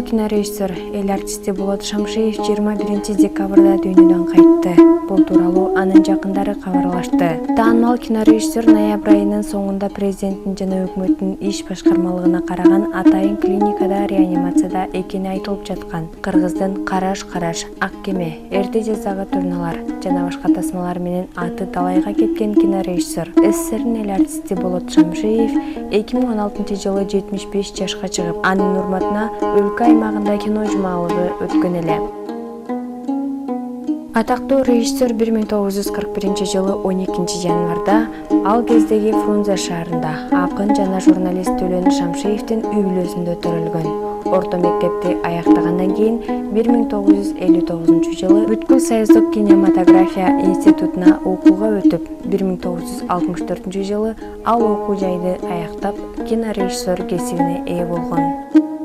кинорежиссер, эл артисти Болот Шамшиев 21 декабрда дүйнөдөн кайтты. Бул тууралуу анын жакындары кабарлашты. Таанымал кинорежиссер ноябрь айынын соңунда президенттин жана өкмөттүн иш башкармалыгына караган Атайын клиникада реанимацияда экени айтылып жаткан. Кыргыздын Караш Ак кеме, Эрте жаздагы турналар жана башка тасмалар менен аты талайга кеткен кинорежиссер, СССРдин эл артисти Болот Шамшиев 2016-жылы 75 жашка чыгып, анын урматына өлкө аймагында кино жумалыгы өткөн эле. Атактуу режиссер 1941-жылы 12 январда ал кездеги Фрунзе шаарында акын жана журналист Төлөн Шамшиевдин үй бүлөсүндө төрөлгөн. Орто мектепти аяктагандан кийин 1959-жылы бүткүл союздук кинематография институтуна окууга өтүп, 1964-жылы ал окуу жайды аяктап кинорежиссер кесибине ээ болгон.